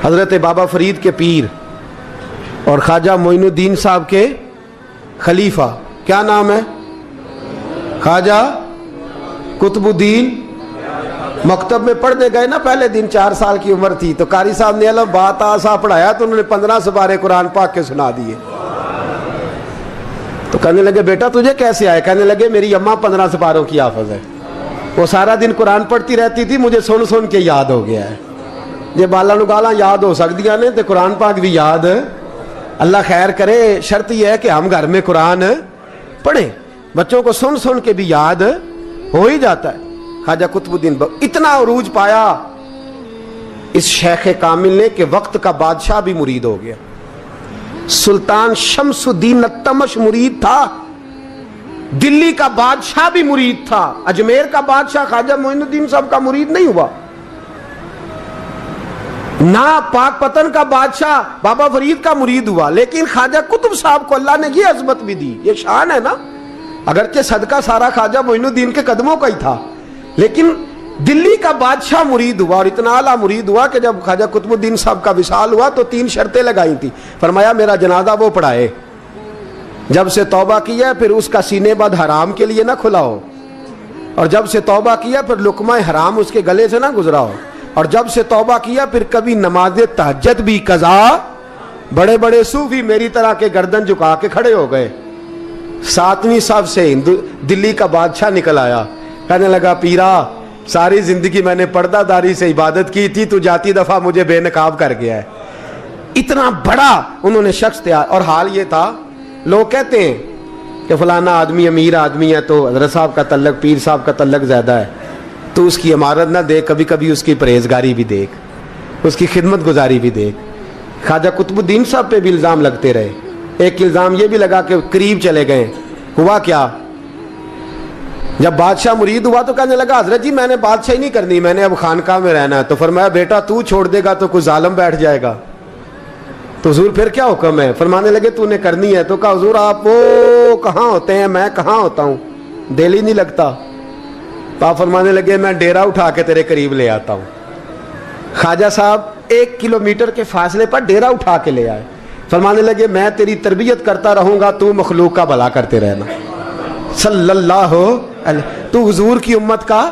حضرت بابا فرید کے پیر اور خواجہ معین الدین صاحب کے خلیفہ، کیا نام ہے؟ خواجہ قطب الدین۔ مکتب میں پڑھنے گئے نا، پہلے دن 4 سال کی عمر تھی تو قاری صاحب نے الف با تا سا پڑھایا تو انہوں نے 15 سپارے قرآن پاک کے سنا دیے۔ تو کہنے لگے بیٹا تجھے کیسے آئے؟ کہنے لگے میری اماں 15 سپاروں کی حافظ ہے، وہ سارا دن قرآن پڑھتی رہتی تھی، مجھے سن سن کے یاد ہو گیا ہے۔ یہ بالا نو گالا یاد ہو سکدیاں نے تو قرآن پاک بھی یاد، اللہ خیر کرے۔ شرط یہ ہے کہ ہم گھر میں قرآن پڑھیں، بچوں کو سن سن کے بھی یاد ہو ہی جاتا ہے۔ خواجہ قطب الدین اتنا عروج پایا اس شیخ کامل نے کہ وقت کا بادشاہ بھی مرید ہو گیا۔ سلطان شمس الدین التمش مرید تھا، دلی کا بادشاہ بھی مرید تھا، اجمیر کا بادشاہ خواجہ معین الدین صاحب کا مرید نہیں ہوا، نہ پاک پتن کا بادشاہ بابا فرید کا مرید ہوا، لیکن خواجہ قطب صاحب کو اللہ نے یہ عظمت بھی دی۔ یہ شان ہے نا، اگرچہ صدقہ سارا خواجہ معین الدین کے قدموں کا ہی تھا، لیکن دلی کا بادشاہ مرید ہوا، اور اتنا اعلیٰ مرید ہوا کہ جب خواجہ قطب الدین صاحب کا وصال ہوا تو 3 شرطیں لگائی تھی۔ فرمایا میرا جنازہ وہ پڑھائے، جب سے توبہ کیا پھر اس کا سینے بد حرام کے لیے نہ کھلا ہو، اور جب سے توبہ کیا پھر لقمہ حرام اس کے گلے سے نہ گزرا ہو، اور جب سے توبہ کیا پھر کبھی نماز تہجد بھی قضا۔ بڑے بڑے صوفی میری طرح کے گردن جھکا کے کھڑے ہو گئے۔ 7ویں صف سے دلی کا بادشاہ نکل آیا، کہنے لگا پیرا ساری زندگی میں نے پردہ داری سے عبادت کی تھی، تو جاتی دفعہ مجھے بے نقاب کر گیا ہے۔ اتنا بڑا انہوں نے شخص تھا، اور حال یہ تھا لوگ کہتے ہیں کہ فلانا آدمی امیر آدمی ہے تو حضرت صاحب کا تعلق پیر صاحب کا تعلق زیادہ ہے، تو اس کی عمارت نہ دیکھ، کبھی کبھی اس کی پرہیزگاری بھی دیکھ، اس کی خدمت گزاری بھی دیکھ۔ خواجہ قطب الدین صاحب پہ بھی الزام لگتے رہے، ایک الزام یہ بھی لگا کہ قریب چلے گئے۔ ہوا کیا؟ جب بادشاہ مرید ہوا تو کہنے لگا حضرت جی میں نے بادشاہی نہیں کرنی، میں نے اب خانقاہ میں رہنا ہے۔ تو فرمایا بیٹا تو چھوڑ دے گا تو کوئی ظالم بیٹھ جائے گا، تو حضور پھر کیا حکم ہے؟ فرمانے لگے تو نے کرنی ہے۔ تو کہا حضور آپ وہ کہاں ہوتے ہیں، میں کہاں ہوتا ہوں، دل ہی نہیں لگتا۔ تو آپ فرمانے لگے میں ڈیرا اٹھا کے تیرے قریب لے آتا ہوں۔ خواجہ صاحب 1 کلومیٹر کے فاصلے پر ڈیرا اٹھا کے لے آئے، فرمانے لگے میں تیری تربیت کرتا رہوں گا، تو مخلوق کا بھلا کرتے رہنا۔ صلی اللہ علیہ، تو حضور کی امت کا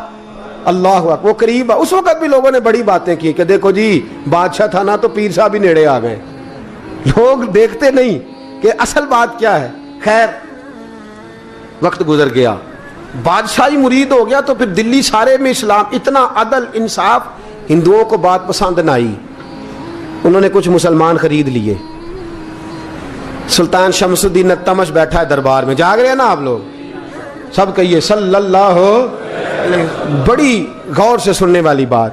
اللہ اکبر۔ وہ قریب، اس وقت بھی لوگوں نے بڑی باتیں کی کہ دیکھو جی بادشاہ تھا نا تو پیر صاحب بھی نیڑے آ گئے، لوگ دیکھتے نہیں کہ اصل بات کیا ہے۔ خیر وقت گزر گیا، بادشاہی مرید ہو گیا، تو پھر دلی سارے میں اسلام، اتنا عدل انصاف، ہندوؤں کو بات پسند نہ آئی، انہوں نے کچھ مسلمان خرید لیے۔ سلطان شمس الدین التمش بیٹھا ہے دربار میں، جاگ رہے ہیں نا آپ لوگ سب، کہیے صلی اللہ علیہ۔ بڑی غور سے سننے والی بات۔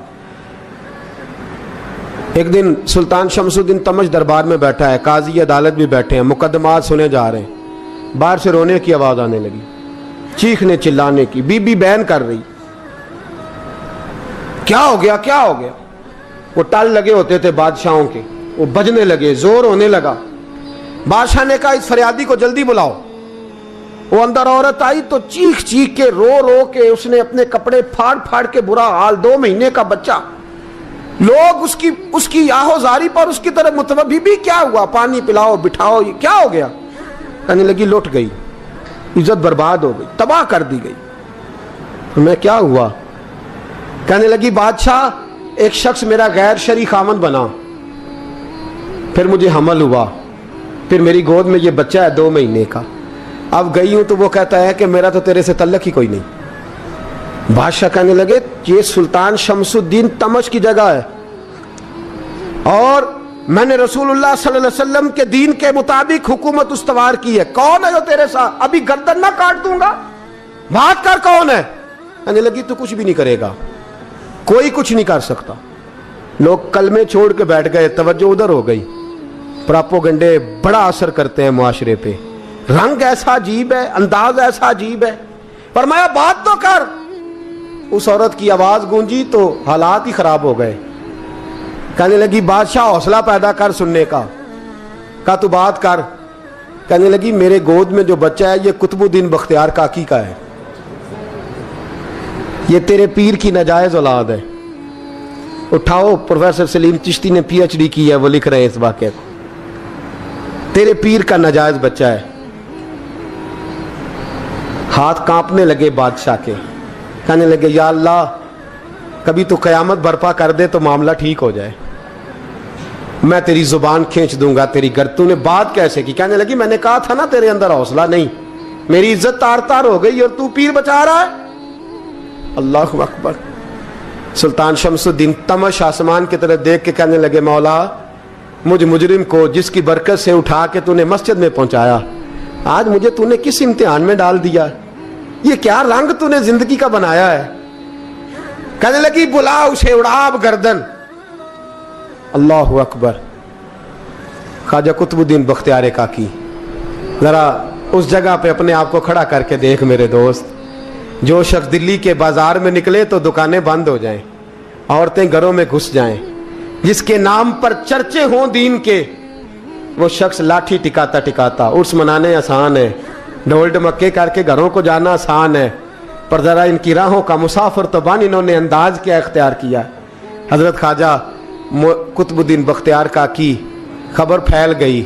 ایک دن سلطان شمس الدین تمش دربار میں بیٹھا ہے، قاضی عدالت بھی بیٹھے ہیں، مقدمات سنے جا رہے ہیں، باہر سے رونے کی آواز آنے لگی، چیخنے چلانے کی، بی بی بیان کر رہی، کیا ہو گیا کیا ہو گیا؟ وہ ٹال لگے ہوتے تھے بادشاہوں کے، وہ بجنے لگے، زور ہونے لگا۔ بادشاہ نے کہا اس فریادی کو جلدی بلاؤ۔ وہ اندر عورت آئی تو چیخ چیخ کے رو رو کے اس نے اپنے کپڑے پھاڑ پھاڑ کے، برا حال، 2 مہینے کا بچہ، لوگ اس کی آہو زاری پر اس کی طرف متوجہ، بھی کیا ہوا، پانی پلاؤ بٹھاؤ، یہ کیا ہو گیا؟ کہنے لگی لٹ گئی، عزت برباد ہو گئی، تباہ کر دی گئی۔ میں کیا ہوا؟ کہنے لگی بادشاہ ایک شخص میرا غیر شرعی خامند بنا، پھر مجھے حمل ہوا، پھر میری گود میں یہ بچہ ہے 2 مہینے کا، اب گئی ہوں تو وہ کہتا ہے کہ میرا تو تیرے سے تعلق ہی کوئی نہیں۔ بادشاہ کہنے لگے یہ سلطان شمس الدین تمش کی جگہ ہے، اور میں نے رسول اللہ صلی اللہ علیہ وسلم کے دین کے مطابق حکومت استوار کی ہے، کون ہے جو تیرے ساتھ؟ ابھی گردن نہ کاٹ دوں گا، بات کر کون ہے؟ کہنے لگی تو کچھ بھی نہیں کرے گا، کوئی کچھ نہیں کر سکتا۔ لوگ کلمے چھوڑ کے بیٹھ گئے، توجہ ادھر ہو گئی۔ پراپوگنڈے بڑا اثر کرتے ہیں معاشرے پہ، رنگ ایسا عجیب ہے، انداز ایسا عجیب ہے۔ فرمایا بات تو کر۔ اس عورت کی آواز گونجی تو حالات ہی خراب ہو گئے۔ کہنے لگی بادشاہ حوصلہ پیدا کر سننے کا۔ کہا تو بات کر۔ کہنے لگی میرے گود میں جو بچہ ہے یہ قطب الدین بختیار کاکی کا ہے، یہ تیرے پیر کی ناجائز اولاد ہے، اٹھاؤ, پروفیسر سلیم چشتی نے پی ایچ ڈی کی ہے, وہ لکھ رہے ہیں اس واقعے کو. تیرے پیر کا ناجائز بچہ ہے. ہاتھ کانپنے لگے بادشاہ کے, کہنے لگے یا اللہ کبھی تو قیامت برپا کر دے تو معاملہ ٹھیک ہو جائے, میں تیری زبان کھینچ دوں گا تیری گر. تو نے بات کیسے کی؟ کہنے لگی میں نے کہا تھا نا تیرے اندر حوصلہ نہیں, میری عزت تار تار ہو گئی اور تو پیر بچا رہا ہے. اللہ اکبر. سلطان شمس الدین تمش آسمان کی طرف دیکھ کے کہنے لگے مولا مجھ مجرم کو جس کی برکت سے اٹھا کے تو نے مسجد میں پہنچایا, آج مجھے تو نے کس امتحان میں ڈال دیا؟ یہ کیا رنگ تو نے زندگی کا بنایا ہے؟ کہنے لگی بلا اسے, اڑاب گردن. اللہ اکبر. خواجہ قطب الدین بختیار کاکی, ذرا اس جگہ پہ اپنے آپ کو کھڑا کر کے دیکھ میرے دوست. جو شخص دلی کے بازار میں نکلے تو دکانیں بند ہو جائیں, عورتیں گھروں میں گھس جائیں, جس کے نام پر چرچے ہوں دین کے, وہ شخص لاٹھی ٹکاتا ٹکاتا. عرس منانے آسان ہے, ڈھول ڈمکے کر کے گھروں کو جانا آسان ہے, پر ذرا ان کی راہوں کا مسافر تو بن انہوں نے انداز کیا اختیار کیا. حضرت خواجہ قطب الدین بختیار کاکی, خبر پھیل گئی.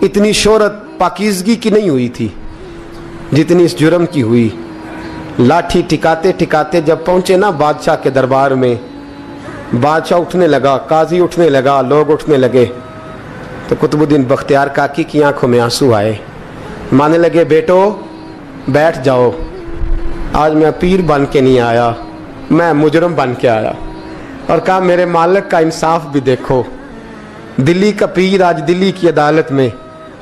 اتنی شہرت پاکیزگی کی نہیں ہوئی تھی جتنی اس جرم کی ہوئی. لاٹھی ٹکاتے ٹکاتے جب پہنچے نا بادشاہ کے دربار میں, بادشاہ اٹھنے لگا, قاضی اٹھنے لگا, لوگ اٹھنے لگے, تو قطب الدین بختیار کاکی کی آنکھوں میں آنسو آئے. مانے لگے بیٹو بیٹھ جاؤ, آج میں پیر بن کے نہیں آیا, میں مجرم بن کے آیا. اور کہا میرے مالک کا انصاف بھی دیکھو, دلی کا پیر آج دلی کی عدالت میں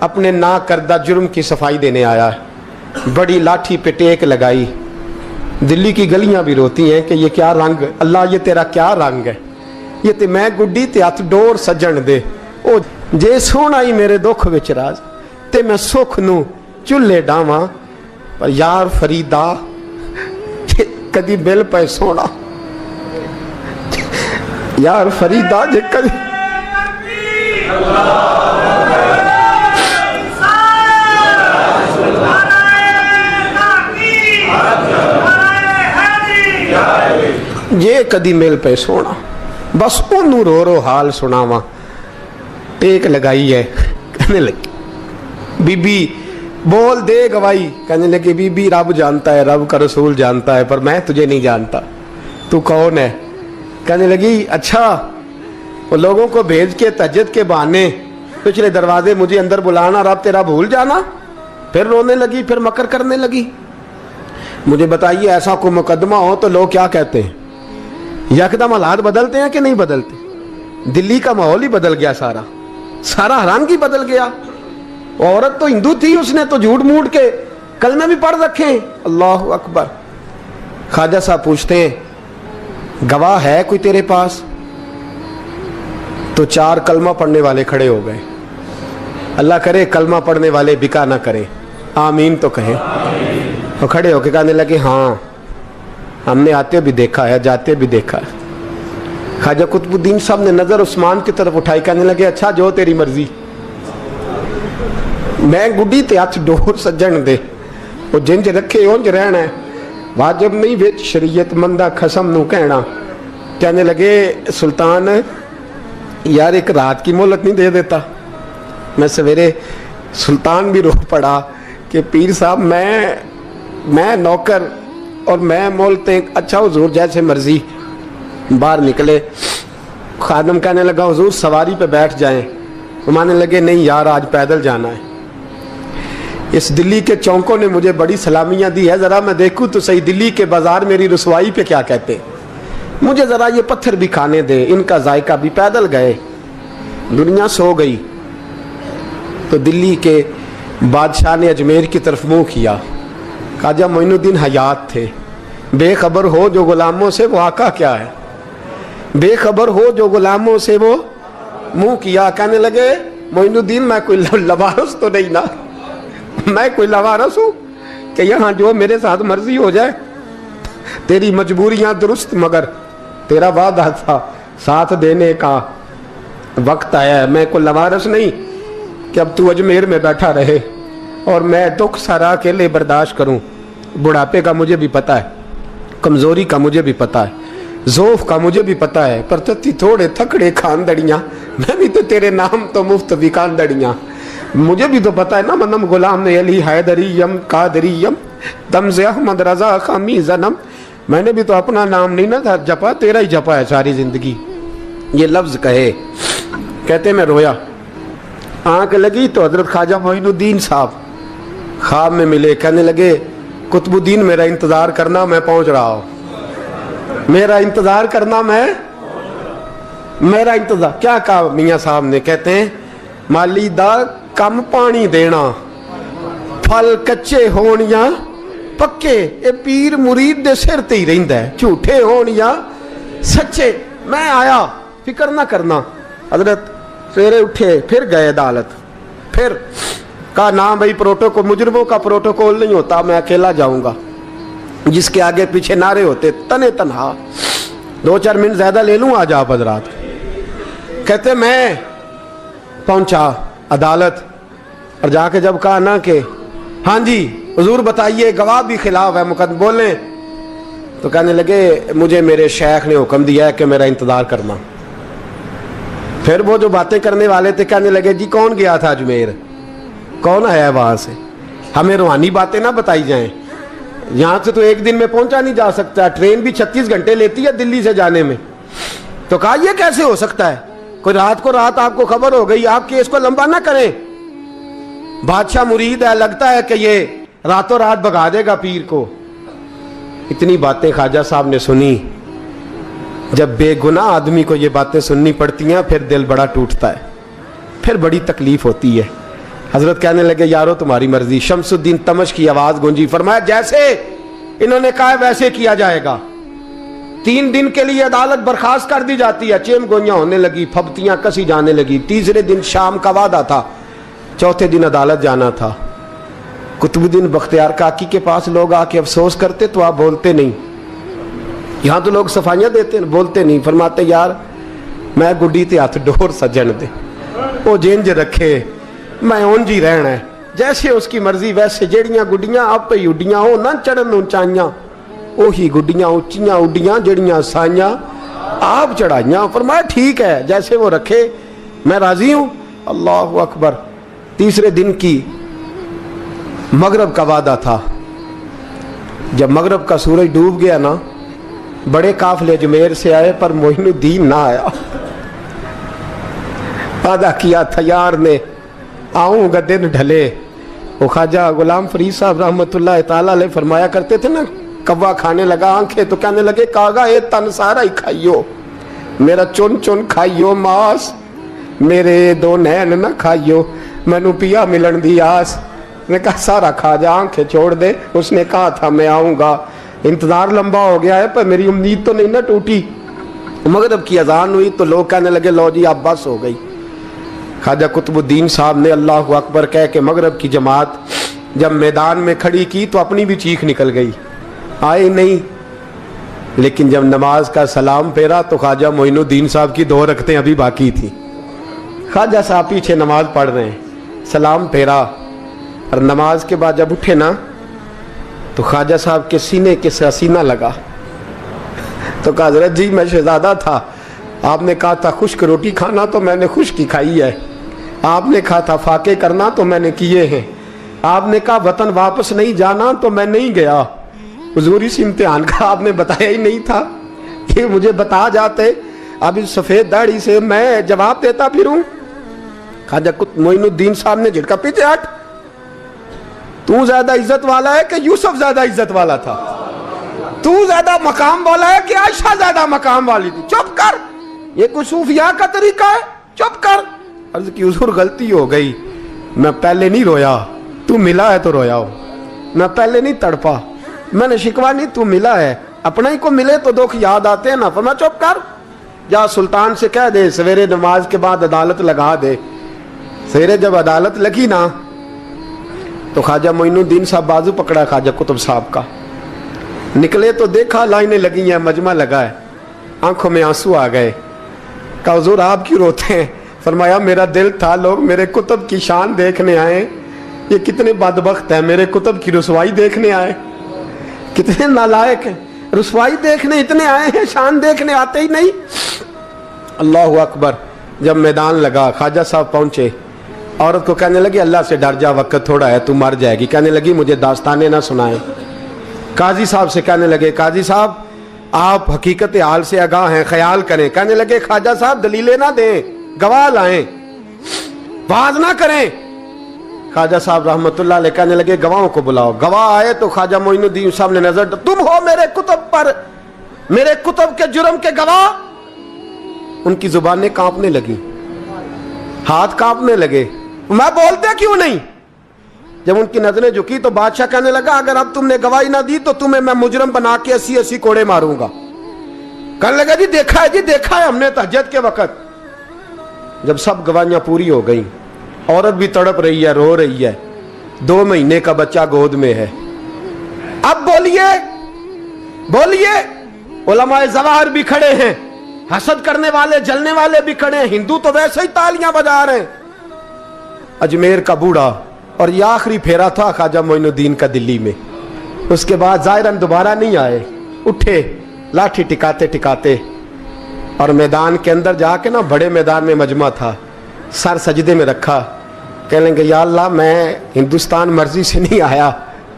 اپنے نا کردہ جرم کی صفائی دینے آیا ہے. بڑی لاٹھی پہ ٹیک لگائی. دلی کی گلیاں بھی روتی ہیں کہ یہ کیا رنگ, اللہ یہ تیرا کیا رنگ ہے, یہ تے میں گڈی تے ہاتھ ڈور سجن دے, او جے سونا ہی میرے دکھ وچ راز, تے میں سکھ نو چولہے ڈاواں, پر یار فریدا کدی بل پہ سونا, یار فریدا جے کدی یہ کدی میل پہ سونا, بس انہوں رو رو حال سناواں. ٹیک لگائی ہے, کہنے لگی بی بی بول دے گواہی. کہنے لگی بی بی رب جانتا ہے, رب کا رسول جانتا ہے, پر میں تجھے نہیں جانتا, تو کون ہے؟ کہنے لگی اچھا وہ لوگوں کو بھیج کے تہجد کے بہانے پچھلے دروازے مجھے اندر بلانا, رب تیرا بھول جانا. پھر رونے لگی, پھر مکر کرنے لگی. مجھے بتائیے ایسا کوئی مقدمہ ہو تو لوگ کیا کہتے ہیں؟ یکدم حالات بدلتے ہیں کہ نہیں بدلتے؟ دلی کا ماحول ہی بدل گیا, سارا رنگ ہی بدل گیا. عورت تو ہندو تھی, اس نے تو جھوٹ موٹ کے کلمے بھی پڑھ رکھے. اللہ اکبر. خواجہ صاحب پوچھتے ہیں گواہ ہے کوئی تیرے پاس؟ تو 4 کلمہ پڑھنے والے کھڑے ہو گئے. اللہ کرے کلمہ پڑھنے والے بکا نہ کریں, آمین تو کہیں. وہ کھڑے ہو کے کہنے لگے ہاں ہم نے آتے بھی دیکھا ہے, جاتے بھی دیکھا ہے. خواجہ قطب الدین صاحب نے نظر عثمان کی طرف اٹھائی, کہنے لگے اچھا جو تیری مرضی, میں گڈی تے ہاتھ ڈور سجن دے, وہ جنج رکھے اونج رہنا ہے, واجب نہیں وچ شریعت مندہ قسم نو کہنا. کہنے لگے سلطان یار ایک رات کی مہلت نہیں دے دیتا؟ میں سویرے سلطان بھی رو پڑا کہ پیر صاحب میں نوکر اور میں مولتے. اچھا حضور جیسے مرضی. باہر نکلے, خادم کہنے لگا حضور سواری پہ بیٹھ جائیں. وہ مانے لگے نہیں یار آج پیدل جانا ہے. اس دلی کے چونکوں نے مجھے بڑی سلامیاں دی ہے, ذرا میں دیکھوں تو صحیح دلی کے بازار میری رسوائی پہ کیا کہتے, مجھے ذرا یہ پتھر بھی کھانے دے, ان کا ذائقہ بھی. پیدل گئے, دنیا سو گئی. تو دلی کے بادشاہ نے اجمیر کی طرف منہ کیا. خواجہ معین الدین حیات تھے. بے خبر ہو جو غلاموں سے وہ آقا کیا ہے, بے خبر ہو جو غلاموں سے وہ منہ کیا. کہنے لگے معین الدین میں کوئی لوارث تو نہیں نا, میں کوئی لوارث ہوں کہ یہاں جو میرے ساتھ مرضی ہو جائے؟ تیری مجبوریاں درست, مگر تیرا وعدہ تھا ساتھ دینے کا, وقت آیا ہے. میں کوئی لوارث نہیں کہ اب تو اجمیر میں بیٹھا رہے اور میں دکھ سارا اکیلے برداشت کروں. بڑھاپے کا مجھے بھی پتہ ہے, کمزوری کا مجھے بھی پتہ ہے. ज़ोफ़ का मुझे भी पता है, पर तत्ती थोड़े थकड़े खानदड़ियाँ, मैं भी तो तेरे नाम तो मुफ्त भी खानदड़ियाँ। मुझे भी तो पता है ना, मनम गुलाम ने अली हैदरियम कादरियम तमज़े अहमद रज़ा खामी ज़नम। मैंने भी तो अपना नाम नहीं ना जपा, तेरा ही जपा है सारी ज़िंदगी। ये लफ्ज़ कहे, कहते मैं रोया, आँख लगी तो हज़रत ख्वाजा मोइनुद्दीन साहब ख्वाब में मिले। कहने लगे कुतुबुद्दीन मेरा इंतज़ार करना, मैं पहुँच रहा हूँ। मेरा इंतज़ार करना, मेरा इंतज़ार। क्या कहा मियाँ साहब ने? कहते हैं माली दा कम पानी देना, फल कच्चे होण या पक्के, ये पीर मुरीद दे सिर ते ही रहिंदा है, झूठे होण या सच्चे। मैं आया, फिक्र ना करना। हजरत सवेरे उठे, फिर गए अदालत, फिर कहा ना भाई प्रोटोकॉल, मुजरिमों का प्रोटोकॉल नहीं होता, मैं अकेला जाऊंगा। जिसके आगे पीछे नारे होते तने तनहा। 2-4 मिनट ज्यादा ले लूं आज आप हजरात। कहते मैं पहुंचा अदालत और जाके जब कहा ना कि हाँ जी हुजूर बताइए, गवाह भी खिलाफ है, मुकदमा बोलें, तो कहने लगे मुझे मेरे शेख ने हुक्म दिया है कि मेरा इंतजार करना। फिर वो जो बातें करने वाले थे कहने लगे जी कौन गया था अजमेर, कौन आया है वहां से, हमें रूहानी बातें ना बताई जाएं। यहाँ से तो एक दिन में पहुंचा नहीं जा सकता, ट्रेन भी 36 घंटे लेती है दिल्ली से जाने में। तो कहा यह कैसे हो सकता है, कोई रात को रात आपको खबर हो गई, आप केस को लंबा ना करें, बादशाह मुरीद है, लगता है कि ये रातों रात भगा देगा पीर को। इतनी बातें ख्वाजा साहब ने सुनी। जब बेगुनाह आदमी को ये बातें सुननी पड़ती हैं फिर दिल बड़ा टूटता है, फिर बड़ी तकलीफ होती है। हजरत कहने लगे यारो तुम्हारी मर्जी। शमसुद्दीन तमश की आवाज गूंजी, फरमाया जैसे इन्होंने कहा वैसे किया जाएगा। 3 दिन के लिए अदालत बर्खास्त कर दी जाती है। चेम गोइयां होने लगी, फबतियां कसी जाने लगी। तीसरे दिन शाम का वादा था, चौथे दिन अदालत जाना था। कुतुबुद्दीन बख्तियार काकी के पास लोग आके अफसोस करते तो आप बोलते नहीं, यहाँ तो लोग सफाइयां देते हैं, बोलते नहीं। फरमाते यार मैं गुड्डी ते हथ डोर सजन दे, वो जिंज रखे मैं उंज ही रहना है, जैसे उसकी मर्जी वैसे। जेड़ियां गुड्डियां आप ही उड्डियां हो ना चढ़न ऊंचाइयां, ओही गुड्डियां उच्चियां उड्डियां जेड़ियां साइयां आप चढ़ाइयां। फरमाया ठीक है, जैसे वो रखे मैं राजी हूं। अल्लाह अकबर। तीसरे दिन की मगरब का वादा था। जब मगरब का सूरज डूब गया ना, बड़े काफले अजमेर से आए पर मोइनुद्दीन ना आया। वादा किया था यार ने, आऊंगा दिन ढले। वो ख्वाजा गुलाम फरीद साहब रहमतुल्लाह ताला अलैह फरमाया करते थे ना, कव्वा खाने लगा आंखें तो कहने लगे कागा ये तन सारा ही खाइयो, मेरा चुन चुन खाइयो मास, मेरे 2 नैन ना खाइयो, मैनू पिया मिलन दी आस। ने कहा सारा खा जा, आंखें छोड़ दे। उसने कहा था मैं आऊंगा, इंतजार लंबा हो गया है पर मेरी उम्मीद तो नहीं ना टूटी। मगरिब की अजान हुई तो लोग कहने लगे लो जी अब बस हो गई। ख्वाजा कुतुबुद्दीन साहब ने अल्लाह अकबर कह के मगरिब की जमात जब मैदान में खड़ी की तो अपनी भी चीख निकल गई, आए नहीं। लेकिन जब नमाज का सलाम फेरा तो ख्वाजा मोइनुद्दीन साहब की 2 रकतें अभी बाकी थी। ख्वाजा साहब पीछे नमाज पढ़ रहे हैं, सलाम फेरा और नमाज के बाद जब उठे ना तो ख्वाजा साहब के सीने के सीना लगा। तो कहा हजरत जी मैं शहजादा था, आपने कहा था खुश्क रोटी खाना तो मैंने खुश्क ही खाई है, आपने कहा था फाके करना तो मैंने किए हैं, आपने कहा वतन वापस नहीं जाना तो मैं नहीं गया। हुजूर इस इम्तिहान का आपने बताया ही नहीं था, ये मुझे बता जाते अब इस सफेद दाढ़ी से मैं जवाब देता फिरूं। ख्वाजा मोइनुद्दीन साहब ने झटका, पीछे हट, तू ज्यादा इज्जत वाला है कि यूसुफ ज्यादा इज्जत वाला था, तू ज्यादा मकाम वाला है कि आयशा ज्यादा मकाम वाली थी, चुप कर, ये कोई सूफिया का तरीका है, चुप कर। अर्ज की हुजूर गलती हो गई, मैं पहले नहीं रोया, तू मिला है तो रोया हो, मैं पहले नहीं तड़पा, मैंने शिकवा नहीं, तू मिला है, अपना ही को मिले तो दुख याद आते हैं ना। फरमा चुप कर, जा सुल्तान से कह दे सवेरे नमाज के बाद अदालत लगा दे। सवेरे जब अदालत लगी ना तो ख्वाजा मोइनुद्दीन साहब बाजू पकड़ा ख्वाजा कुतुब साहब का, निकले तो देखा लाइनें लगी हैं, मजमा लगा है, आंखों में आंसू आ गए। कहा हुजूर आप क्यों रोते हैं? फरमाया मेरा दिल था लोग मेरे कुतुब की शान देखने आए, ये कितने बदबख्त हैं, मेरे कुतुब की रुसवाई देखने आए, कितने नालायक हैं। रुसवाई देखने इतने आए हैं, शान देखने आते ही नहीं। अल्लाह अकबर। जब मैदान लगा, ख्वाजा साहब पहुंचे, औरत को कहने लगी अल्लाह से डर जा, वक्त थोड़ा है, तू मर जाएगी। कहने लगी मुझे दास्ताने ना सुनाए। काजी साहब से कहने लगे काजी साहब आप हकीकत हाल से आगाह हैं, ख्याल करें। कहने लगे ख्वाजा साहब दलीलें ना दें, गवाह लाएं, वाज ना करें। ख्वाजा साहब रहमतुल्लाह अलैह कहने लगे गवाहों को बुलाओ। गवाह आए तो ख्वाजा मोइनुद्दीन साहब ने नजर, तुम हो मेरे कुतुब पर, मेरे कुतुब के जुर्म के गवाह। उनकी जुबानें कांपने लगी, हाथ कांपने लगे, मैं बोलते क्यों नहीं। जब उनकी नजरें झुकी तो बादशाह कहने लगा अगर अब तुमने गवाही ना दी तो तुम्हें मैं मुजरम बना के 80-80 कोड़े मारूंगा। कहने लगा जी देखा है, जी देखा है हमने तहज्जुद के वक्त। जब सब गवाहियां पूरी हो गई, औरत भी तड़प रही है, रो रही है, 2 महीने का बच्चा गोद में है। अब बोलिए बोलिए, उलमाए ज़वाहिर भी खड़े हैं, हसद करने वाले जलने वाले भी खड़े हैं, हिंदू तो वैसे ही तालियां बजा रहे हैं। अजमेर का बूढ़ा, और ये आखिरी फेरा था ख्वाजा मोइनुद्दीन का दिल्ली में। उसके बाद ज़ाहिरन दोबारा नहीं आए, उठे लाठी टिकाते टिकाते और मैदान के अंदर जाके ना, बड़े मैदान में मजमा था, सर सजदे में रखा। कहने लगे या अल्लाह मैं हिंदुस्तान मर्जी से नहीं आया,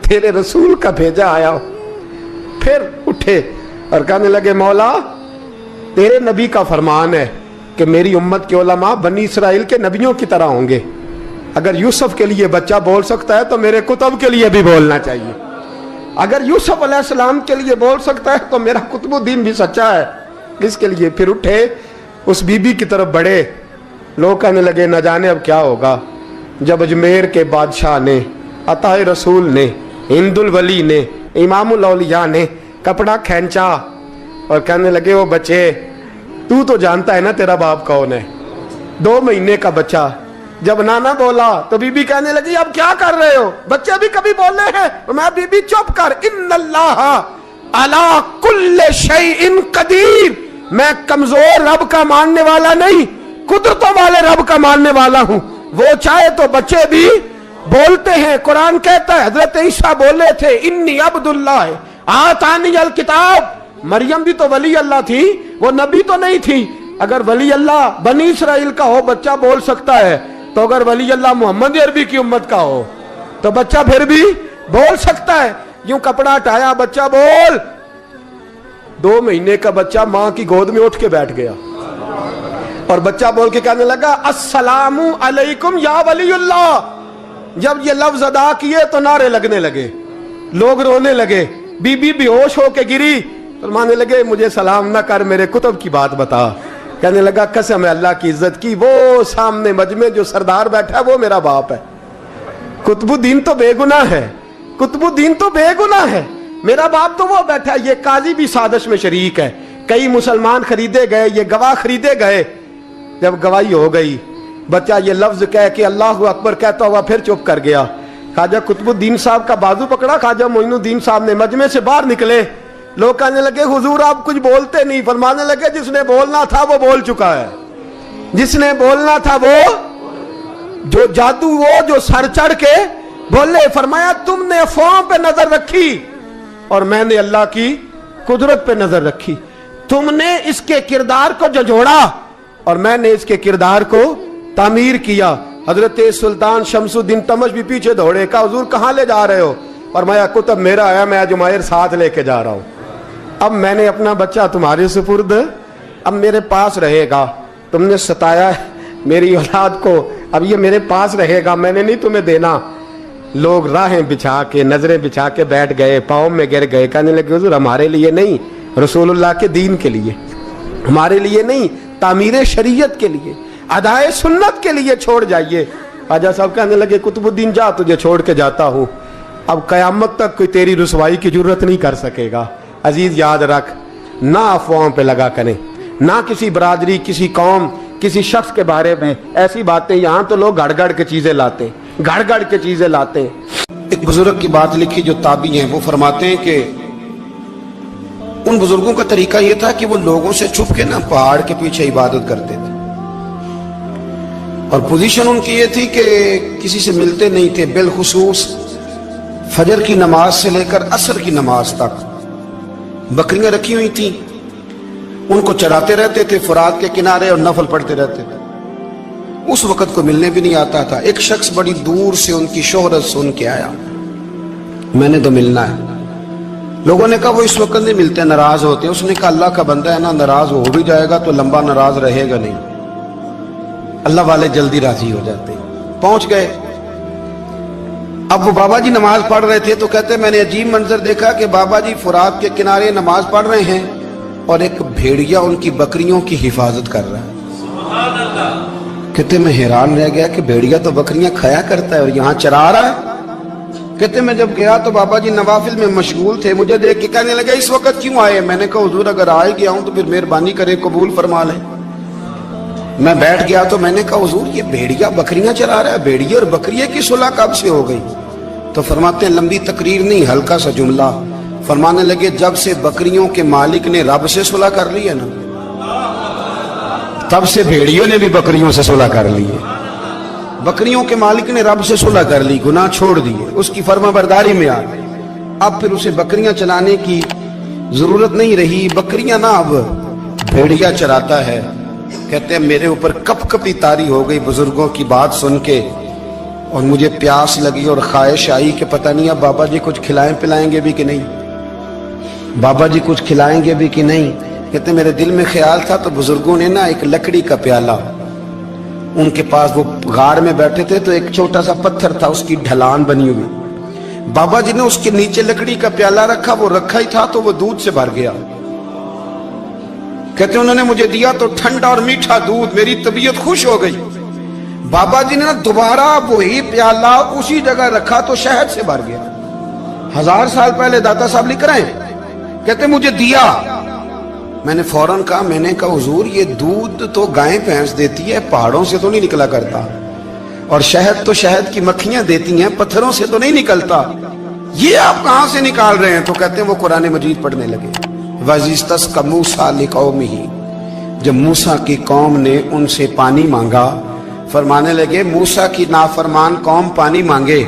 तेरे रसूल का भेजा आया। फिर उठे और कहने लगे मौला तेरे नबी का फरमान है कि मेरी उम्मत के उलमा बनी इसराइल के नबियों की तरह होंगे। अगर यूसुफ के लिए बच्चा बोल सकता है तो मेरे कुतुब के लिए भी बोलना चाहिए। अगर यूसुफ अलैहिस्सलाम के लिए बोल सकता है तो मेरा कुतुबुद्दीन भी सच्चा है। इसके लिए फिर उठे, उस बीबी की तरफ बढ़े। लोग कहने लगे न जाने अब क्या होगा। जब अजमेर के बादशाह ने, अताए रसूल ने, हिंदुल वली ने, इमामुल औलिया ने कपड़ा खींचा और कहने लगे वो बच्चे तू तो जानता है ना तेरा बाप कौन है, 2 महीने का बच्चा। जब नाना बोला तो बीबी कहने लगी अब क्या कर रहे हो, बच्चे भी कभी बोले हैं। मैं बीबी चुप कर, इन्नल्लाह अला कुल्ले शैइन कदीर, मैं कमजोर रब का मानने वाला नहीं, कुदरतों वाले रब का मानने वाला हूं। वो चाहे तो बच्चे भी बोलते हैं। कुरान कहता है हजरत ईसा बोले थे इन्नी अब्दुल्लाह आतानी अल किताब। मरियम भी तो वली अल्लाह थी, वो नबी तो नहीं थी। अगर वली अल्लाह बनी इसराइल का हो बच्चा बोल सकता है, तो अगर वली अल्लाह मोहम्मद अरबी की उम्मत का हो तो बच्चा फिर भी बोल सकता है। यूं कपड़ा हटाया, बच्चा बोल। 2 महीने का बच्चा मां की गोद में उठ के बैठ गया और बच्चा बोल के कहने लगा अस्सलामु अलैकुम या वलीउल्लाह। जब ये लफ्ज अदा किए तो नारे लगने लगे, लोग रोने लगे, बीबी बेहोश होके गिरी। फरमाने लगे मुझे सलाम ना कर, मेरे कुतुब की बात बता। कहने लगा कसम है अल्लाह की इज्जत की, वो सामने मजमे जो सरदार बैठा है वो मेरा बाप है। कुतुबुद्दीन तो बेगुनाह है, कुतुबुद्दीन तो बेगुनाह है, मेरा बाप तो वो बैठा है। ये काजी भी साजिश में शरीक है, कई मुसलमान खरीदे गए, ये गवाह खरीदे गए। जब गवाही हो गई, बच्चा ये लफ्ज कह के अल्लाह अकबर कहता हुआ फिर चुप कर गया। ख्वाजा कुतुबुद्दीन साहब का बाजू पकड़ा ख्वाजा मोइनुद्दीन साहब ने, मजमे से बाहर निकले। लोग कहने लगे हुजूर आप कुछ बोलते नहीं। फरमाने लगे जिसने बोलना था वो बोल चुका है, जिसने बोलना था वो, जो जादू वो जो सर चढ़ के बोले। फरमाया तुमने अफवाहों पे नजर रखी और मैंने अल्लाह की कुदरत पे नजर रखी। तुमने इसके किरदार को झंझोड़ा और मैंने इसके किरदार को तामीर किया। हजरत सुल्तान शमसुद्दीन तमश भी पीछे दौड़े, कहा हुजूर कहां ले जा रहे हो। फरमाया कुतुब मेरा आया, मैं जुमैर साथ लेके जा रहा हूं। अब मैंने अपना बच्चा तुम्हारे सुपुर्द, अब मेरे पास रहेगा। तुमने सताया मेरी औलाद को, अब ये मेरे पास रहेगा, मैंने नहीं तुम्हें देना। लोग राहें बिछा के, नजरें बिछा के बैठ गए, पाँव में गिर गए। कहने लगे हुजूर हमारे लिए नहीं, रसूलुल्लाह के दीन के लिए, हमारे लिए नहीं, तामीर शरीयत के लिए, अदाए सुन्नत के लिए छोड़ जाइए। ख्वाजा साहब कहने लगे कुतुबुद्दीन जा, तुझे छोड़ के जाता हूं, अब कयामत तक कोई तेरी रुसवाई की जरूरत नहीं कर सकेगा। अजीज याद रख, ना अफवाहों पे लगा करें, ना किसी बरादरी, किसी कौम, किसी शख्स के बारे में ऐसी बातें। यहां तो लोग गड़ के चीजें लाते हैं, गड़ के चीजें लाते हैं। एक बुजुर्ग की बात लिखी जो ताबी हैं, वो फरमाते हैं कि उन बुजुर्गों का तरीका यह था कि वो लोगों से छुप के ना पहाड़ के पीछे इबादत करते थे और पोजीशन उनकी ये थी कि किसी से मिलते नहीं थे, बिलखुसूस फजर की नमाज से लेकर असर की नमाज तक बकरियां रखी हुई थी, उनको चराते रहते थे फुरात के किनारे और नफल पढ़ते रहते थे। उस वक्त को मिलने भी नहीं आता था। एक शख्स बड़ी दूर से उनकी शोहरत सुन के आया, मैंने तो मिलना है। लोगों ने कहा वो इस वक्त नहीं मिलते, नाराज होते हैं। उसने कहा अल्लाह का बंदा है ना, नाराज हो भी जाएगा तो लंबा नाराज रहेगा नहीं, अल्लाह वाले जल्दी राजी हो जाते हैं। पहुंच गए। अब वो बाबा जी नमाज पढ़ रहे थे तो कहते मैंने अजीब मंजर देखा कि बाबा जी फुरात के किनारे नमाज पढ़ रहे हैं और एक भेड़िया उनकी बकरियों की हिफाजत कर रहा है। कहते मैं हैरान रह गया कि भेड़िया तो बकरियां खाया करता है और यहाँ चरा रहा है। कहते मैं जब गया तो बाबा जी नवाफिल में मशगूल थे, मुझे देख के कहने लगे इस वक्त क्यों आए? मैंने कहा हुजूर अगर आ ही गया हूं तो फिर मेहरबानी करे कबूल फरमा ले। मैं बैठ गया तो मैंने कहा हुजूर ये भेड़िया बकरियां चरा रहा है, भेड़िया और बकरिया की सुलह कब से हो गई? तो फरमाते हैं लंबी तकरीर नहीं, हल्का सा जुमला। फरमाने लगे जब से बकरियों के मालिक ने रब से सुलह कर ली है ना, तब से भेड़ियों ने भी बकरियों से सुलह कर ली है। बकरियों के मालिक ने रब से सुलह कर ली, गुनाह छोड़ दिए, उसकी फर्माबरदारी में आ गए। अब फिर उसे बकरियां चलाने की जरूरत नहीं रही, बकरियां ना अब भेड़िया चराता है। कहते हैं मेरे ऊपर कपकपी तारी हो गई बुजुर्गों की बात सुन के, और मुझे प्यास लगी और ख्वाहिश आई कि पता नहीं अब बाबा जी कुछ खिलाएं पिलाएंगे भी कि नहीं, बाबा जी कुछ खिलाएंगे भी कि नहीं। कहते मेरे दिल में ख्याल था तो बुजुर्गों ने ना एक लकड़ी का प्याला, उनके पास वो गार में बैठे थे तो एक छोटा सा पत्थर था, उसकी ढलान बनी हुई, बाबा जी ने उसके नीचे लकड़ी का प्याला रखा, वो रखा ही था तो वो दूध से भर गया। कहते उन्होंने मुझे दिया तो ठंडा और मीठा दूध, मेरी तबीयत खुश हो गई। बाबा जी ने ना दोबारा वही प्याला उसी जगह रखा तो शहद से भर गया। 1000 साल पहले दाता साहब लिख रहे हैं। कहते मुझे दिया, मैंने फौरन कहा, मैंने कहा हुजूर ये दूध तो गाय भैंस देती है, पहाड़ों से तो नहीं निकला करता, और शहद तो शहद की मक्खियां देती हैं, पत्थरों से तो नहीं निकलता, ये आप कहां से निकाल रहे हैं? तो कहते हैं वो कुरान मजीद पढ़ने लगे। वज़िस्तस्क़ा मूसा लिक़ौमिही, जब मूसा की कौम ने उनसे पानी मांगा, फरमाने लगे मूसा की नाफरमान कौम पानी मांगे,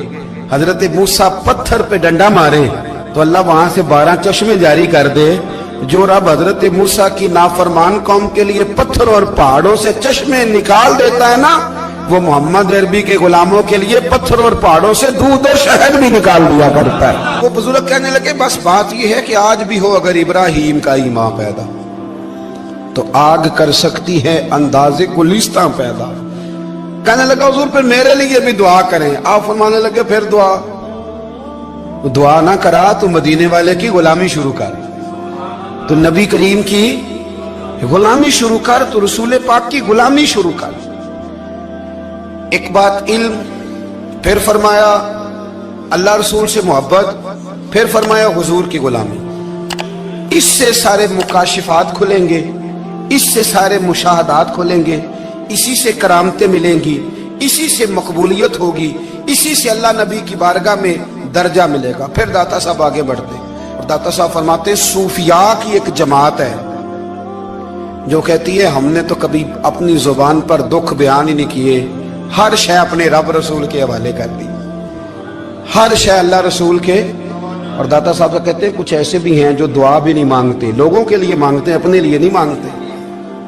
हजरत मूसा पत्थर पे डंडा मारे तो अल्लाह वहां से 12 चश्मे जारी कर दे। जो रब हजरत मूसा की नाफरमान कौम के लिए पत्थर और पहाड़ों से चश्मे निकाल देता है ना, वो मोहम्मद अरबी के गुलामों के लिए पत्थर और पहाड़ों से दूध और शहद भी निकाल दिया करता है। वो बुजुर्ग कहने लगे बस बात ये है कि आज भी हो अगर इब्राहिम का ईमान पैदा तो आग कर सकती है अंदाजे गुलिस्तां पैदा। कहने लगा हुजूर फिर मेरे लिए भी दुआ करें। आप फरमाने लगे फिर दुआ ना करा तो मदीने वाले की गुलामी शुरू कर, तो नबी करीम की गुलामी शुरू कर, तो रसूल पाक की गुलामी शुरू कर। एक बात इल्म, फिर फरमाया अल्लाह रसूल से मोहब्बत, फिर फरमाया हुजूर की गुलामी। इससे सारे मुकाशिफात खुलेंगे, इससे सारे मुशाहदात खुलेंगे, इसी से करामतें मिलेंगी, इसी से मकबूलियत होगी, इसी से अल्लाह नबी की बारगाह में दर्जा मिलेगा। फिर दाता साहब आगे बढ़ते और दाता साहब फरमाते सूफिया की एक जमात है जो कहती है हमने तो कभी अपनी जुबान पर दुख बयान ही नहीं किए, हर शय अपने रब रसूल के हवाले कर दी, हर शय अल्लाह रसूल के। और दाता साहब कहते हैं कुछ ऐसे भी हैं जो दुआ भी नहीं मांगते, लोगों के लिए मांगते हैं, अपने लिए नहीं मांगते।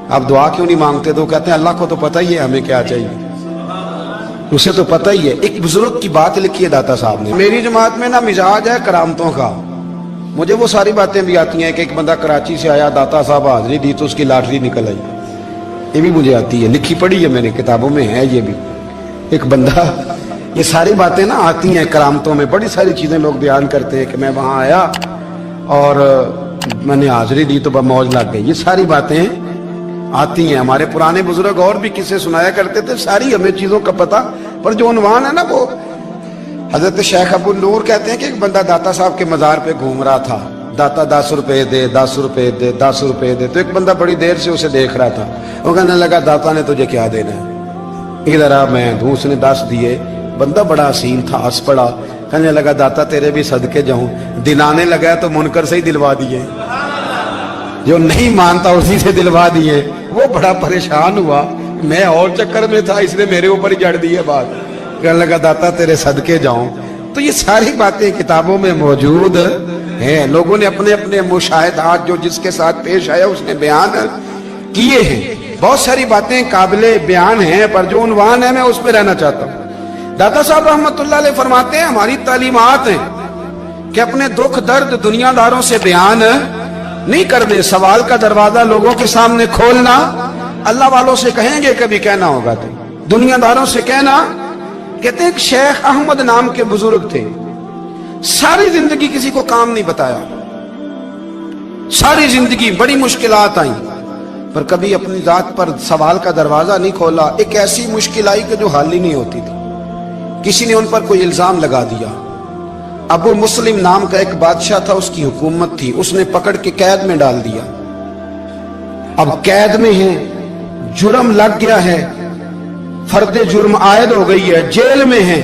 आप दुआ क्यों नहीं मांगते? तो कहते हैं अल्लाह को तो पता ही है हमें क्या चाहिए, उसे तो पता ही है। एक बुजुर्ग की बात लिखी है दाता साहब ने, मेरी जमात में ना मिजाज है करामतों का, मुझे वो सारी बातें भी आती हैं कि एक बंदा कराची से आया, दाता साहब हाजिरी दी तो उसकी लॉटरी निकल आई, ये भी मुझे आती है, लिखी पढ़ी है मैंने, किताबों में है ये भी। एक बंदा, ये सारी बातें ना आती हैं करामतों में, बड़ी सारी चीजें लोग बयान करते हैं कि मैं वहां आया और मैंने हाजिरी दी तो मौज लग गई, ये सारी बातें आती हैं। हमारे पुराने बुजुर्ग और भी किस्से सुनाया करते थे, सारी हमें चीजों का पता, पर जो उन्वान है ना वो हजरत शेख अबू नूर कहते हैं कि एक बंदा दाता साहब के मजार पे घूम रहा था, दाता 10 रुपए दे, 10 रुपए दे, 10 रुपए दे। तो एक बंदा बड़ी देर से उसे देख रहा था, वो कहने लगा दाता ने तुझे क्या देना है? इधर आ मैं दूँ। उसने 10 दिए। बंदा बड़ा हसीन था, हंस पड़ा, कहने लगा दाता तेरे भी सदके जाऊं। दिलाने लगा तो मुनकर से ही दिलवा दिए, जो नहीं मानता उसी से दिलवा दिए। वो बड़ा परेशान हुआ, मैं और चक्कर में था, इसने मेरे ऊपर ही जड़ दी है बात। कहने लगा दाता तेरे सदके जाऊं। तो ये सारी बातें किताबों में मौजूद ہے لوگوں نے اپنے اپنے مشاہدات جو جس کے ساتھ پیش آیا اس نے بیان کیے ہیں. بہت ساری باتیں قابل بیان ہیں پر جو عنوان ہے میں اس پہ رہنا چاہتا ہوں. داتا صاحب رحمت اللہ علیہ فرماتے ہیں ہماری تعلیمات ہیں کہ اپنے دکھ درد دنیا داروں سے بیان نہیں کرنے, سوال کا دروازہ لوگوں کے سامنے کھولنا. اللہ والوں سے کہیں گے کبھی کہنا ہوگا تو دنیا داروں سے کہنا. کہتے ہیں کہ شیخ احمد نام کے بزرگ تھے, ساری زندگی کسی کو کام نہیں بتایا, ساری زندگی بڑی مشکلات آئیں پر کبھی اپنی ذات پر سوال کا دروازہ نہیں کھولا. ایک ایسی مشکل آئی کہ جو حل ہی نہیں ہوتی تھی, کسی نے ان پر کوئی الزام لگا دیا. ابو مسلم نام کا ایک بادشاہ تھا, اس کی حکومت تھی, اس نے پکڑ کے قید میں ڈال دیا. اب قید میں ہیں, جرم لگ گیا ہے, فرد جرم عائد ہو گئی ہے, جیل میں ہیں.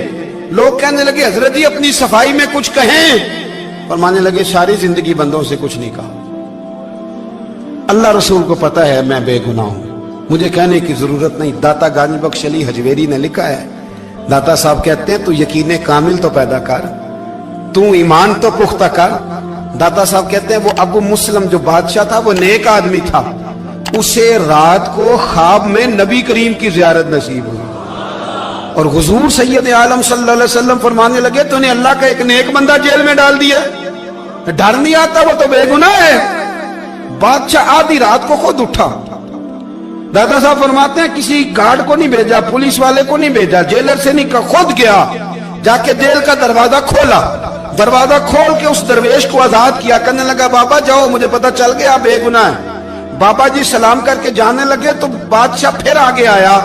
لوگ کہنے لگے حضرت جی اپنی صفائی میں کچھ کہیں, اور ماننے لگے ساری زندگی بندوں سے کچھ نہیں کہا. اللہ رسول کو پتا ہے میں بے گناہ ہوں, مجھے کہنے کی ضرورت نہیں. داتا غانی بخش علی حجویری نے لکھا ہے, داتا صاحب کہتے ہیں تو یقین کامل تو پیدا کر, تو ایمان تو پختہ کر. داتا صاحب کہتے ہیں وہ ابو مسلم جو بادشاہ تھا وہ نیک آدمی تھا, اسے رات کو خواب میں نبی کریم کی زیارت نصیب ہوئی اور حضور سید عالم صلی اللہ علیہ وسلم فرمانے لگے تو نے اللہ کا ایک نیک بندہ جیل میں ڈال دیا, ڈر نہیں آتا, وہ تو بے گناہ ہے. بادشاہ آدھی رات کو خود اٹھا. دادا صاحب فرماتے ہیں کسی گارڈ کو نہیں بھیجا, پولیس والے کو نہیں بھیجا, جیلر سے نہیں کہا, خود گیا, جا کے جیل کا دروازہ کھولا. دروازہ کھول کے اس درویش کو آزاد کیا, کہنے لگا بابا جاؤ مجھے پتا چل گیا بے گناہ ہے. بابا جی سلام کر کے جانے لگے تو بادشاہ پھر آگے آیا,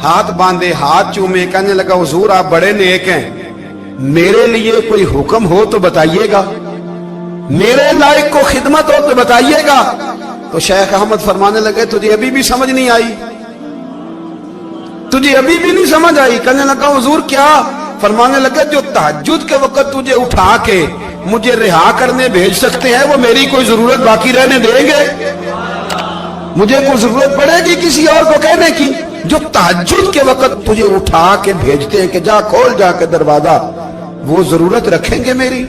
ہاتھ باندھے, ہاتھ چومے, کہنے لگا حضور آپ بڑے نیک ہیں, میرے لیے کوئی حکم ہو تو بتائیے گا, میرے لائق کو خدمت ہو تو بتائیے گا. تو شیخ احمد فرمانے لگے تجھے ابھی بھی سمجھ نہیں آئی, تجھے ابھی بھی نہیں سمجھ آئی. کہنے لگا حضور کیا؟ فرمانے لگے جو تہجد کے وقت تجھے اٹھا کے مجھے رہا کرنے بھیج سکتے ہیں وہ میری کوئی ضرورت باقی رہنے دیں گے؟ مجھے کوئی ضرورت پڑے گی کسی اور کو کہنے کی؟ جو تہجد کے وقت تجھے اٹھا کے بھیجتے ہیں کہ جا کھول جا کے دروازہ, وہ ضرورت رکھیں گے میری؟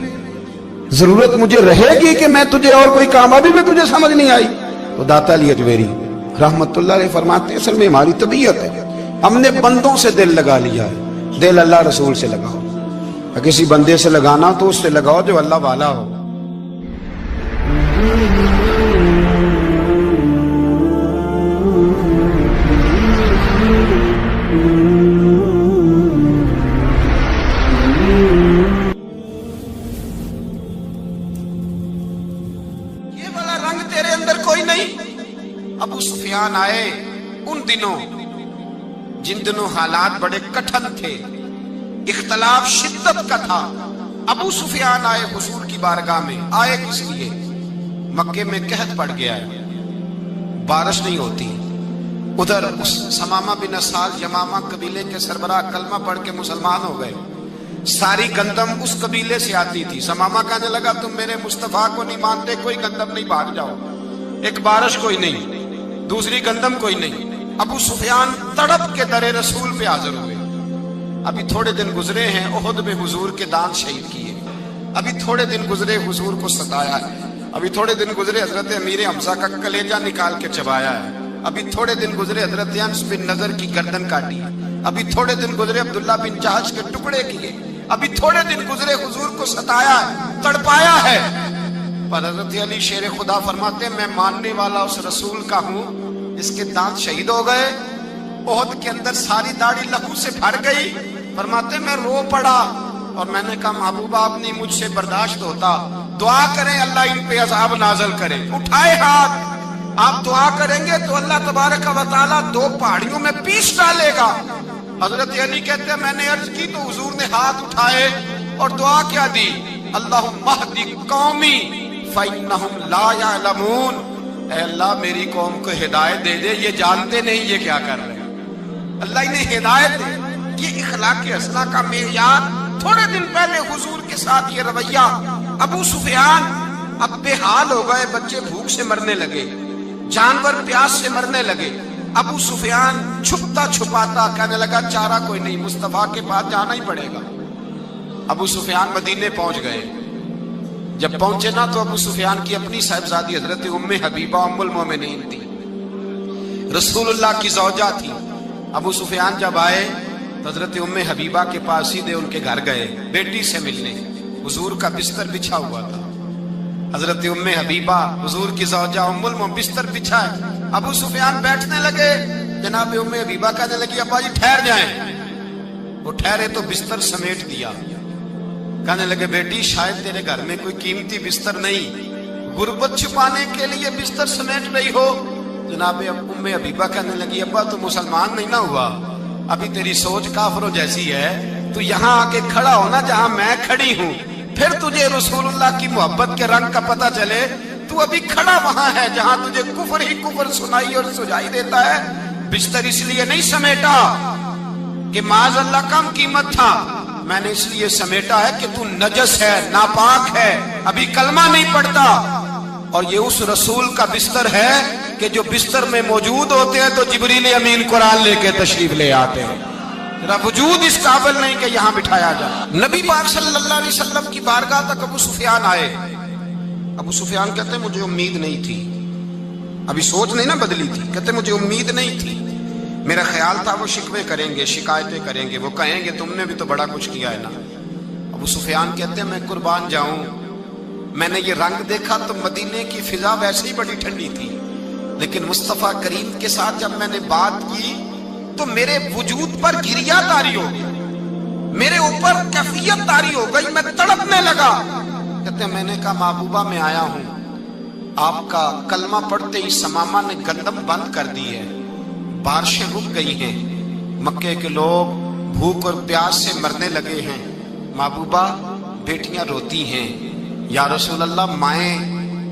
ضرورت مجھے رہے گی کہ میں تجھے اور کوئی کام, ابھی میں تجھے سمجھ نہیں آئی. تو داتا علی حجویری رحمت اللہ علیہ فرماتے ہیں اصل میں ہماری طبیعت ہے, ہم نے بندوں سے دل لگا لیا ہے. دل اللہ رسول سے لگاؤ, کسی بندے سے لگانا تو اس سے لگاؤ جو اللہ والا ہو. یہ والا رنگ تیرے اندر کوئی نہیں. ابو سفیان آئے ان دنوں جن دنوں حالات بڑے کٹھن تھے, اختلاف شدت کا تھا. ابو سفیان آئے حضور کی بارگاہ میں. آئے کس لیے؟ مکے میں قحط پڑ گیا ہے, بارش نہیں ہوتی. ادھر اس سمامہ بن اسال یمامہ قبیلے کے سربراہ کلمہ پڑھ کے مسلمان ہو گئے. ساری گندم اس قبیلے سے آتی تھی. سمامہ کہنے لگا تم میرے مصطفیٰ کو نہیں مانتے, کوئی گندم نہیں, بھاگ جاؤ. ایک بارش کوئی نہیں, دوسری گندم کوئی نہیں. ابو سفیان تڑپ کے در رسول پہ حاضر ہوئے. ابھی تھوڑے دن گزرے ہیں احد میں حضور کے دانت شہید کیے, ابھی تھوڑے دن گزرے حضور کو ستایا ہے, ابھی تھوڑے دن گزرے حضرت امیر حمزہ کا کلیجہ نکال کے چبایا ہے, ابھی تھوڑے دن گزرے حضرت انس بن نضر کی گردن کاٹی, ابھی تھوڑے دن گزرے عبداللہ بن جہش کے ٹکڑے کیے, ابھی تھوڑے دن گزرے حضور کو ستایا ہے, تڑپایا ہے. پر حضرت علی شیر خدا فرماتے ہیں میں ماننے والا اس رسول کا ہوں جس کے دانت شہید ہو گئے. احد کے اندر ساری داڑھی لہو سے بھر گئی. فرماتے میں رو پڑا اور میں نے کہا محبوب آپ نہیں مجھ سے برداشت ہوتا, دعا کریں اللہ ان پہ عذاب نازل کرے. اٹھائے ہاتھ, آپ دعا کریں گے تو اللہ تبارک و تعالیٰ 2 پہاڑیوں میں پیس ڈالے گا. حضرت علی کہتے ہیں میں نے عرض کی تو حضور نے ہاتھ اٹھائے اور دعا کیا دی, اللہم اہدی قومی فإنہم لا یعلمون. اے اللہ میری قوم کو ہدایت دے دے, یہ جانتے نہیں یہ کیا کر رہے ہیں. اللہ انہیں ہدایت دے. یہ اخلاق حسنہ کا معیار. تھوڑے دن پہلے حضور کے ساتھ یہ رویہ. ابو سفیان اب بے حال ہو گئے, بچے بھوک سے مرنے لگے, جانور پیاس سے مرنے لگے. ابو سفیان چھپتا چھپاتا کہنے لگا چارہ کوئی نہیں, مصطفیٰ کے پاس جانا ہی پڑے گا. ابو سفیان مدینے پہنچ گئے. जब पहुंचे ना तो अबू सुफियान की अपनी साहिबजादी हजरत उम्मे हबीबा उम्मुल मोमिनीन थी, रसूलुल्लाह की ज़ौजा थी। अबू सुफियान जब आए तो हजरत उम्मे हबीबा के पास सीधे उनके घर गए बेटी से मिलने। हुजूर का बिस्तर बिछा हुआ था, हजरत उम्मे हबीबा हुजूर की ज़ौजा उम्मुल मोमिनीन बिस्तर बिछा है। अबू सुफियान बैठने लगे, जनाब उम्मे हबीबा कहने लगी अब्बा जी ठहर जाएं। वो ठहरे तो बिस्तर समेट दिया। कहने लगे बेटी शायद तेरे घर में कोई कीमती बिस्तर नहीं, गुर्बत छुपाने के लिए बिस्तर समेट रही हो। जनाब उम्मे हबीबा कहने लगी अब्बा तो मुसलमान नहीं ना हुआ, अभी तेरी सोच काफिरों जैसी है, तू यहाँ आके खड़ा हो ना जहाँ मैं खड़ी हूँ, फिर तुझे रसूलुल्लाह की मोहब्बत के रंग का पता चले। तू अभी खड़ा वहां है जहां तुझे कुफर ही कुफर सुनाई और सुझाई देता है। बिस्तर इसलिए नहीं समेटा कि माज़अल्लाह कम कीमत था, मैंने इसलिए समेटा है कि तू नजस है, नापाक है, अभी कलमा नहीं पढ़ता। और ये उस रसूल का बिस्तर है कि जो बिस्तर में मौजूद होते हैं तो जिब्रील अमीन कुरान लेके तशरीफ ले आते हैं। तेरा वजूद इस काबिल नहीं कि यहाँ बिठाया जाए। नबी पाक सल्लल्लाहु अलैहि वसल्लम की बारगाह तक अबू सुफियान आए। अबू सुफियान कहते मुझे उम्मीद नहीं थी, अभी सोच नहीं ना बदली थी, कहते मुझे उम्मीद नहीं थी, मेरा ख्याल था वो शिकवे करेंगे, शिकायतें करेंगे, वो कहेंगे तुमने भी तो बड़ा कुछ किया है ना। अबू सुफियान कहते हैं मैं कुर्बान जाऊं, मैंने ये रंग देखा तो मदीने की फिजा वैसे ही बड़ी ठंडी थी, लेकिन मुस्तफा करीम के साथ जब मैंने बात की तो मेरे वजूद पर गिरिया तारी हो गई, मेरे ऊपर कैफियत तारी हो गई, मैं तड़पने लगा। कहते मैंने कहा महबूबा मैं आया हूं, आपका कलमा पढ़ते ही समामा ने गंदम बंद कर दी है, बारिशें रुक गई हैं, मक्के के लोग भूख और प्यास से मरने लगे हैं, महबूबा बेटियां रोती हैं, या रसूल अल्लाह माएँ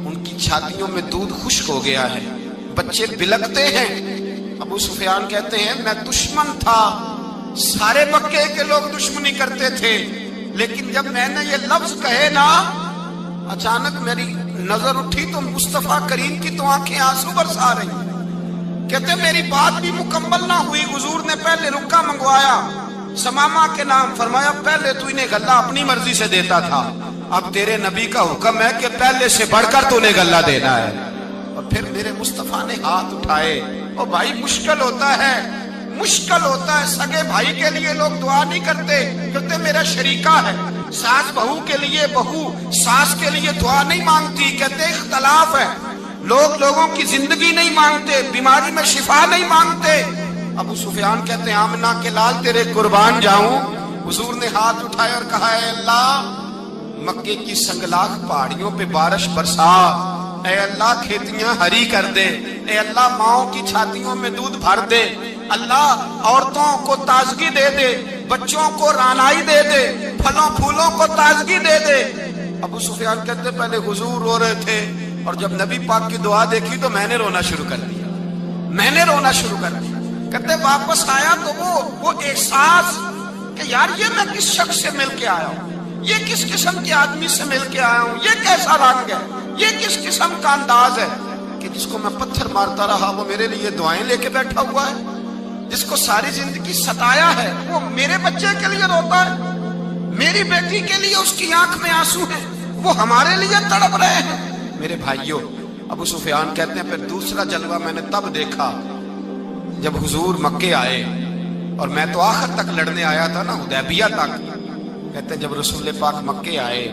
उनकी छातियों में दूध खुश्क हो गया है, बच्चे बिलकते हैं। अबू सुफियान कहते हैं मैं दुश्मन था, सारे मक्के के लोग दुश्मनी करते थे, लेकिन जब मैंने ये लफ्ज कहे ना अचानक मेरी नजर उठी तो मुस्तफा करीम की तो आंखें आंसू बरसा रही। कहते मेरी बात भी मुकम्मल ना हुई, हुजूर ने पहले रुक्का मंगवाया समामा के नाम, फरमाया पहले तू इन्हें गल्ला अपनी मर्जी से देता था, अब तेरे नबी का हुक्म है कि पहले से बढ़कर तूने गल्ला देना है। और फिर मेरे मुस्तफा ने हाथ उठाए। और भाई मुश्किल होता है, मुश्किल होता है, सगे भाई के लिए लोग दुआ नहीं करते, कहते मेरा शरीका है, सास बहू के लिए बहू सास के लिए दुआ नहीं मांगती, कहते इख्तलाफ है, लोग लोगों की जिंदगी नहीं मांगते, बीमारी में शिफा नहीं मांगते। अबू सुफियान कहते आमना के लाल तेरे कुर्बान जाऊं। हुजूर ने हाथ उठाए और कहा है अल्लाह मक्के की संगलाख पहाड़ियों पे बारिश बरसा, ऐ अल्लाह खेतियां हरी कर दे, ऐ अल्लाह माओं की छातियों में दूध भर दे, अल्लाह औरतों को ताजगी दे दे, बच्चों को रानाई दे दे, फलों फूलों को ताजगी दे दे। अबू सुफियान कहते पहले हुजूर रो रहे थे और जब नबी पाक की दुआ देखी तो मैंने रोना शुरू कर दिया, मैंने रोना शुरू कर दिया। कहते वापस आया तो वो एहसास कि यार ये मैं किस शख्स से मिल के आया हूँ, ये किस किस्म के आदमी से मिल के आया हूँ, ये कैसा रंग है, ये किस किस्म का अंदाज है कि जिसको मैं पत्थर मारता रहा वो मेरे लिए दुआएं लेके बैठा हुआ है, जिसको सारी जिंदगी सताया है वो मेरे बच्चे के लिए रोता है, मेरी बेटी के लिए उसकी आंख में आंसू है, वो हमारे लिए तड़प रहे हैं। मेरे भाइयों, अबू सुफियान कहते हैं फिर दूसरा जलवा मैंने तब देखा जब हुजूर मक्के आए और मैं तो आखिर तक लड़ने आया था ना, हुदैबिया तक। कहते जब रसूल पाक मक्के आए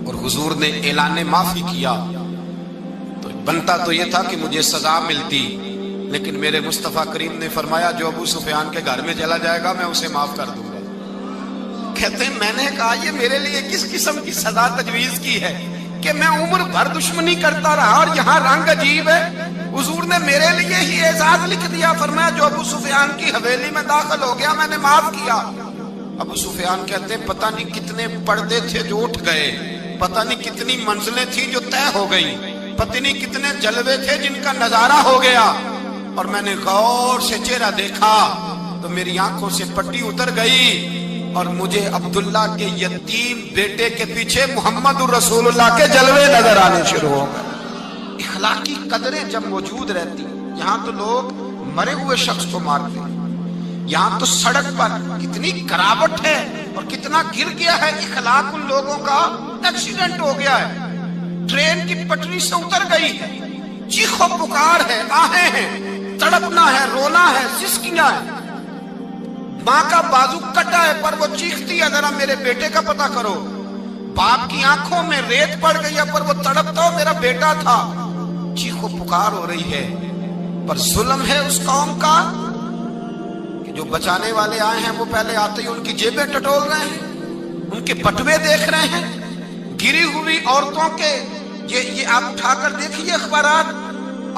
और हुजूर ने ऐलान माफी किया तो बनता तो ये था कि मुझे सजा मिलती, लेकिन मेरे मुस्तफा करीम ने फरमाया जो अबू सुफियान के घर में चला जाएगा मैं उसे माफ कर दूंगा। कहते हैं मैंने कहा ये मेरे लिए किस किस्म की सजा तजवीज की है कि मैं उम्र भर दुश्मनी करता रहा और यहाँ रंग अजीब है। हुजूर ने मेरे लिए ही एजाज लिख दिया, फरमाया जो अबू सुफियान की हवेली में दाखिल हो गया मैंने माफ किया। अबू सुफियान कहते हैं पता नहीं कितने पर्दे थे जो उठ गए, पता नहीं कितनी मंजिलें थी जो तय हो गई, पता नहीं कितने जलवे थे जिनका नजारा हो गया। और मैंने गौर से चेहरा देखा तो मेरी आंखों से पट्टी उतर गई और मुझे अब्दुल्ला के यतीम बेटे के पीछे मोहम्मद रसूलुल्लाह के जलवे नजर आने शुरू हो गए। इखलाकी कदरें जब मौजूद रहती, यहाँ तो लोग मरे हुए शख्स को मारते, यहाँ तो सड़क पर कितनी गिरावट है और कितना गिर गया है इखलाक उन लोगों का एक्सीडेंट हो गया है, ट्रेन की पटरी से उतर गई है, चीखो पुकार है, आहें हैं, तड़पना है, रोना है, सिसकियां है, माँ का बाजू कटा है पर वो चीखती है, जरा मेरे बेटे का पता करो। बाप की आंखों में रेत पड़ गई है पर वो तड़पता हो, मेरा बेटा था। चीखो पुकार हो रही है, पर जुल्म है उस कौम का कि जो बचाने वाले आए हैं वो पहले आते ही उनकी जेबें टटोल रहे हैं, उनके बटुए देख रहे हैं, गिरी हुई औरतों के, ये आप उठाकर देखिए अखबारात,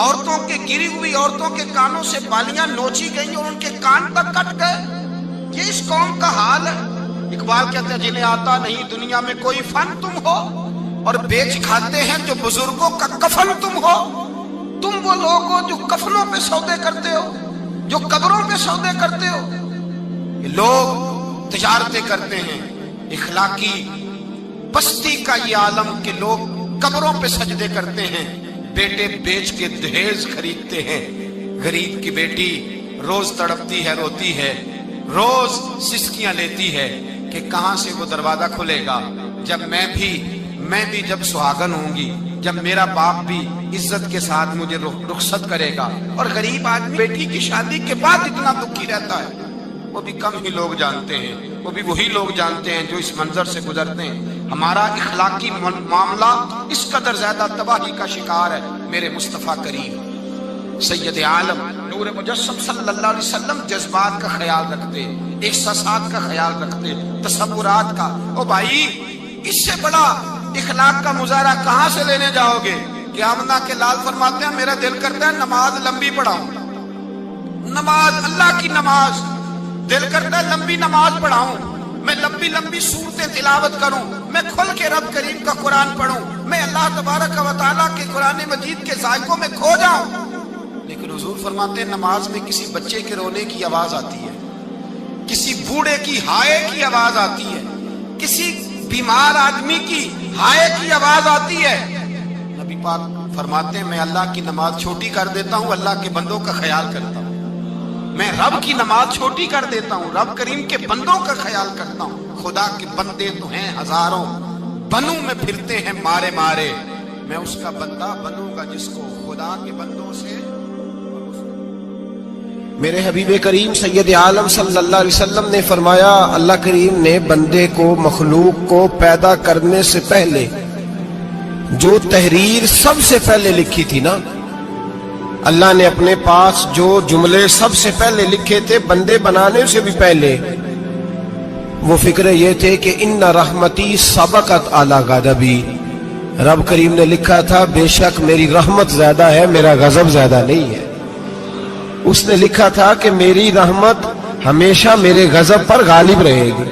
औरतों के, गिरी हुई औरतों के कानों से बालियां नोची गई और उनके कान तक कट गए। ये इस कौम का हाल है। इकबाल कहते हैं जिन्हें आता नहीं दुनिया में कोई फन तुम हो, और बेच खाते हैं जो बुजुर्गों का कफन तुम हो। तुम वो लोग हो जो कफनों पे सौदे करते हो, जो कब्रों पे सौदे करते हो। ये लोग तिजारतें करते हैं, इखलाकी बस्ती का ये आलम के लोग कब्रों पे सजदे करते हैं, बेटे बेच के दहेज खरीदते हैं। गरीब की बेटी रोज तड़पती है, रोती है, रोज सिसकियां लेती है कि कहां से वो दरवाजा खुलेगा जब मैं भी जब सुहागन होंगी, जब मेरा बाप भी इज्जत के साथ मुझे रुखसत करेगा। और गरीब आदमी बेटी की शादी के बाद इतना दुखी रहता है, वो भी कम ही लोग जानते हैं, वो भी वही लोग जानते हैं जो इस मंजर से गुजरते हैं। हमारा इखलाकी मामला इस कदर ज्यादा तबाही का शिकार है। मेरे मुस्तफा करीम सैयद आलम नूर मुजस्सम सल्लल्लाहु अलैहि वसल्लम जज्बात का ख्याल रखते, एहसासात का ख्याल रखते, तसव्वुरात का। ओ भाई, इससे बड़ा इखलाक का मुजाहरा कहां से लेने जाओगे? क़यामत के लाल फरमाते हैं मेरा दिल करता है नमाज लंबी पढ़ाऊं, नमाज अल्लाह की नमाज, दिल करता है लंबी नमाज पढ़ाऊं, मैं लंबी लंबी सूरतें तिलावत करूं, मैं खुल के रब करीम का कुरान पढ़ूं, मैं अल्लाह तबारक व तआला के कुरान मजीद के जायकों में खो जाऊं। लेकिन हुजूर फरमाते हैं नमाज में किसी बच्चे के रोने की आवाज आती है, किसी बूढ़े की हाय की आवाज आती है, किसी बीमार आदमी की हाय की आवाज आती है। नबी पाक फरमाते हैं मैं अल्लाह की नमाज छोटी कर देता हूं, अल्लाह के बंदों का ख्याल करता हूं। मैं रब की नमाज छोटी कर देता हूं, रब करीम के बंदों का ख्याल करता हूं। खुदा के बंदे तो हैं हजारों, बनू में फिरते हैं मारे मारे, मैं उसका बंदा बनूंगा जिसको खुदा के बंदों से। मेरे हबीब करीम सैयद आलम सल्लल्लाहु अलैहि वसल्लम ने फरमाया, अल्लाह करीम ने बंदे को, मखलूक को पैदा करने से पहले जो तहरीर सबसे पहले लिखी थी ना, अल्लाह ने अपने पास जो जुमले सबसे पहले लिखे थे बंदे बनाने से भी पहले, वो फिक्र ये थे कि इन्ना रहमती सबकत अला गज़बी। रब करीम ने लिखा था बेशक मेरी रहमत ज्यादा है, मेरा गजब ज्यादा नहीं है। उसने लिखा था कि मेरी रहमत हमेशा मेरे गजब पर गालिब रहेगी।